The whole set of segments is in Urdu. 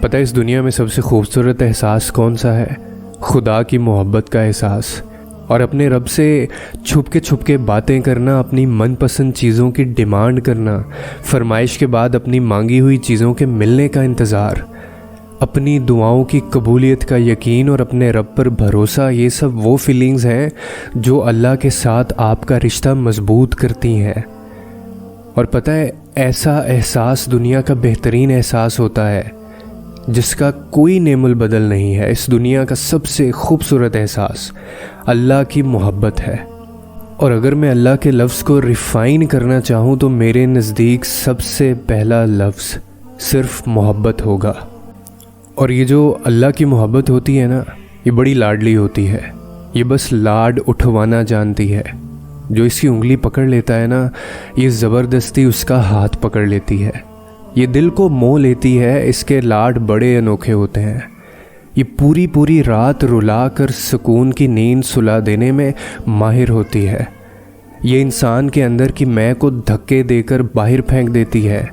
پتہ ہے اس دنیا میں سب سے خوبصورت احساس کون سا ہے؟ خدا کی محبت کا احساس، اور اپنے رب سے چھپ کے باتیں کرنا، اپنی من پسند چیزوں کی ڈیمانڈ کرنا، فرمائش کے بعد اپنی مانگی ہوئی چیزوں کے ملنے کا انتظار، اپنی دعاؤں کی قبولیت کا یقین اور اپنے رب پر بھروسہ، یہ سب وہ فیلنگز ہیں جو اللہ کے ساتھ آپ کا رشتہ مضبوط کرتی ہیں۔ اور پتہ ہے ایسا احساس دنیا کا بہترین احساس ہوتا ہے جس کا کوئی نعم البدل نہیں ہے۔ اس دنیا کا سب سے خوبصورت احساس اللہ کی محبت ہے، اور اگر میں اللہ کے لفظ کو ریفائن کرنا چاہوں تو میرے نزدیک سب سے پہلا لفظ صرف محبت ہوگا۔ اور یہ جو اللہ کی محبت ہوتی ہے نا، یہ بڑی لاڈلی ہوتی ہے، یہ بس لاڈ اٹھوانا جانتی ہے۔ جو اس کی انگلی پکڑ لیتا ہے نا، یہ زبردستی اس کا ہاتھ پکڑ لیتی ہے، یہ دل کو موہ لیتی ہے۔ اس کے لاڈ بڑے انوکھے ہوتے ہیں، یہ پوری رات رلا کر سکون کی نیند سلا دینے میں ماہر ہوتی ہے۔ یہ انسان کے اندر کی میں کو دھکے دے کر باہر پھینک دیتی ہے۔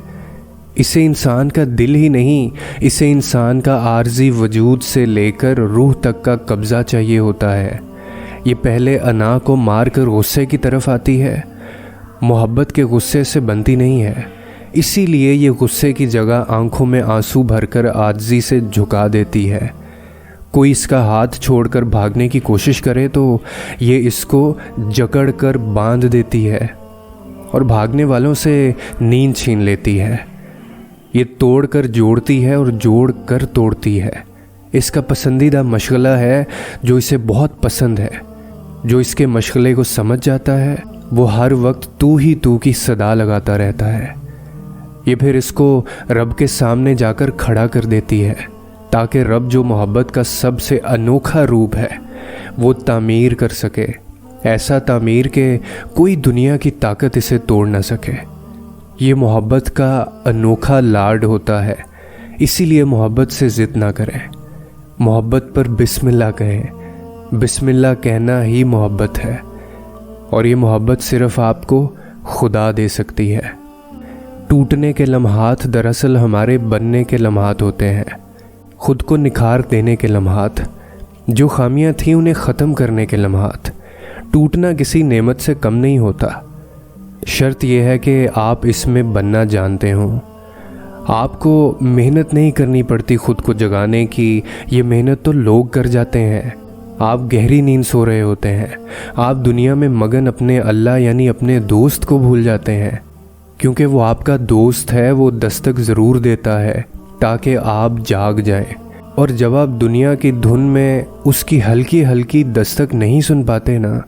اسے انسان کا دل ہی نہیں، اسے انسان کا عارضی وجود سے لے کر روح تک کا قبضہ چاہیے ہوتا ہے۔ یہ پہلے انا کو مار کر غصے کی طرف آتی ہے، محبت کے غصے سے بنتی نہیں ہے، اسی لیے یہ غصے کی جگہ آنکھوں میں آنسو بھر کر عاجزی سے جھکا دیتی ہے۔ کوئی اس کا ہاتھ چھوڑ کر بھاگنے کی کوشش کرے تو یہ اس کو جکڑ کر باندھ دیتی ہے اور بھاگنے والوں سے نیند چھین لیتی ہے۔ یہ توڑ کر جوڑتی ہے اور جوڑ کر توڑتی ہے۔ اس کا پسندیدہ مشغلہ ہے جو اسے بہت پسند ہے۔ جو اس کے مشغلے کو سمجھ جاتا ہے وہ ہر وقت تو ہی تو کی صدا لگاتا رہتا ہے۔ یہ پھر اس کو رب کے سامنے جا کر کھڑا کر دیتی ہے تاکہ رب جو محبت کا سب سے انوکھا روپ ہے وہ تعمیر کر سکے، ایسا تعمیر کہ کوئی دنیا کی طاقت اسے توڑ نہ سکے۔ یہ محبت کا انوکھا لاڈ ہوتا ہے، اسی لیے محبت سے ضد نہ کریں، محبت پر بسم اللہ کہیں۔ بسم اللہ کہنا ہی محبت ہے، اور یہ محبت صرف آپ کو خدا دے سکتی ہے۔ ٹوٹنے کے لمحات دراصل ہمارے بننے کے لمحات ہوتے ہیں، خود کو نکھار دینے کے لمحات، جو خامیاں تھیں انہیں ختم کرنے کے لمحات۔ ٹوٹنا کسی نعمت سے کم نہیں ہوتا، شرط یہ ہے کہ آپ اس میں بننا جانتے ہوں۔ آپ کو محنت نہیں کرنی پڑتی خود کو جگانے کی، یہ محنت تو لوگ کر جاتے ہیں۔ آپ گہری نیند سو رہے ہوتے ہیں، آپ دنیا میں مگن اپنے اللہ یعنی اپنے دوست کو بھول جاتے ہیں، کیونکہ وہ آپ کا دوست ہے، وہ دستک ضرور دیتا ہے تاکہ آپ جاگ جائیں۔ اور جب آپ دنیا کی دھن میں اس کی ہلکی دستک نہیں سن پاتے نا،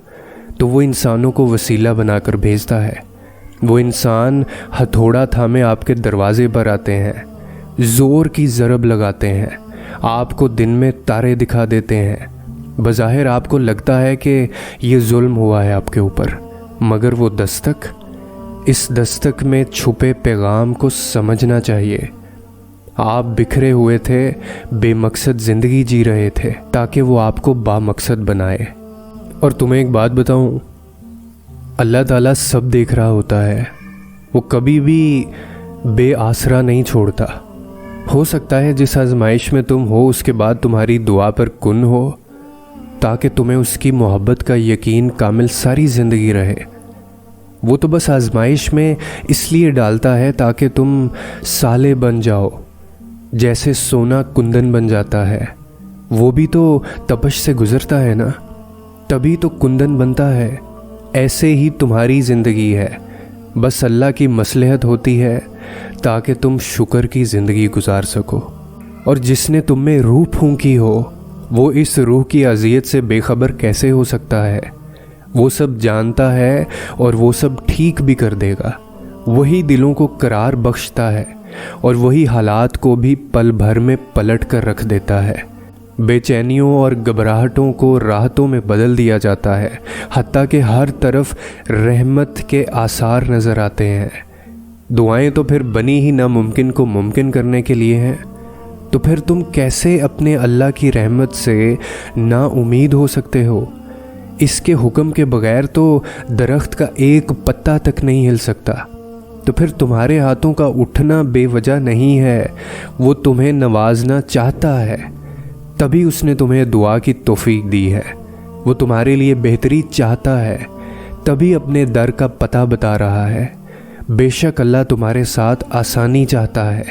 تو وہ انسانوں کو وسیلہ بنا کر بھیجتا ہے۔ وہ انسان ہتھوڑا تھامے آپ کے دروازے پر آتے ہیں، زور کی ضرب لگاتے ہیں، آپ کو دن میں تارے دکھا دیتے ہیں۔ بظاہر آپ کو لگتا ہے کہ یہ ظلم ہوا ہے آپ کے اوپر، مگر وہ دستک، اس دستک میں چھپے پیغام کو سمجھنا چاہیے۔ آپ بکھرے ہوئے تھے، بے مقصد زندگی جی رہے تھے تاکہ وہ آپ کو با مقصد بنائے۔ اور تمہیں ایک بات بتاؤں، اللہ تعالیٰ سب دیکھ رہا ہوتا ہے، وہ کبھی بھی بے آسرا نہیں چھوڑتا۔ ہو سکتا ہے جس آزمائش میں تم ہو اس کے بعد تمہاری دعا پر کن ہو تاکہ تمہیں اس کی محبت کا یقین کامل ساری زندگی رہے۔ وہ تو بس آزمائش میں اس لیے ڈالتا ہے تاکہ تم سالے بن جاؤ، جیسے سونا کندن بن جاتا ہے۔ وہ بھی تو تپش سے گزرتا ہے نا، تبھی تو کندن بنتا ہے۔ ایسے ہی تمہاری زندگی ہے، بس اللہ کی مصلحت ہوتی ہے تاکہ تم شکر کی زندگی گزار سکو۔ اور جس نے تم میں روح پھونکی ہو وہ اس روح کی اذیت سے بے خبر کیسے ہو سکتا ہے؟ وہ سب جانتا ہے اور وہ سب ٹھیک بھی کر دے گا۔ وہی دلوں کو قرار بخشتا ہے اور وہی حالات کو بھی پل بھر میں پلٹ کر رکھ دیتا ہے۔ بے چینیوں اور گھبراہٹوں کو راحتوں میں بدل دیا جاتا ہے، حتیٰ کہ ہر طرف رحمت کے آثار نظر آتے ہیں۔ دعائیں تو پھر بنی ہی ناممکن کو ممکن کرنے کے لیے ہیں، تو پھر تم کیسے اپنے اللہ کی رحمت سے نا امید ہو سکتے ہو؟ اس کے حکم کے بغیر تو درخت کا ایک پتا تک نہیں ہل سکتا۔ تو پھر تمہارے ہاتھوں کا اٹھنا بے وجہ نہیں ہے، وہ تمہیں نوازنا چاہتا ہے، تبھی اس نے تمہیں دعا کی توفیق دی ہے۔ وہ تمہارے لیے بہتری چاہتا ہے، تبھی اپنے در کا پتہ بتا رہا ہے۔ بے شک اللہ تمہارے ساتھ آسانی چاہتا ہے۔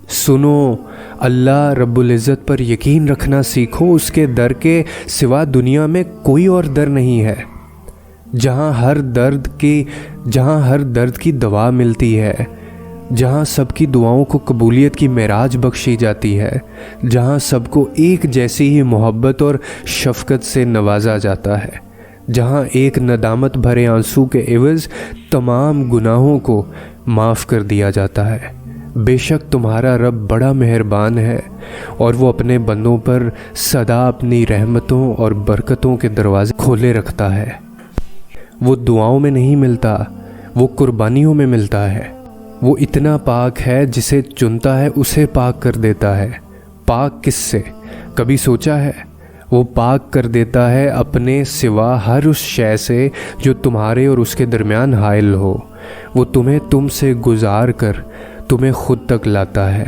سنو، اللہ رب العزت پر یقین رکھنا سیکھو، اس کے در کے سوا دنیا میں کوئی اور در نہیں ہے، جہاں ہر درد کی دوا ملتی ہے، جہاں سب کی دعاؤں کو قبولیت کی معراج بخشی جاتی ہے، جہاں سب کو ایک جیسی ہی محبت اور شفقت سے نوازا جاتا ہے، جہاں ایک ندامت بھرے آنسو کے عوض تمام گناہوں کو معاف کر دیا جاتا ہے۔ بے شک تمہارا رب بڑا مہربان ہے، اور وہ اپنے بندوں پر سدا اپنی رحمتوں اور برکتوں کے دروازے کھولے رکھتا ہے۔ وہ دعاؤں میں نہیں ملتا، وہ قربانیوں میں ملتا ہے۔ وہ اتنا پاک ہے، جسے چنتا ہے اسے پاک کر دیتا ہے۔ پاک کس سے؟ کبھی سوچا ہے؟ وہ پاک کر دیتا ہے اپنے سوا ہر اس شے سے جو تمہارے اور اس کے درمیان حائل ہو۔ وہ تم سے گزار کر تمہیں خود تک لاتا ہے۔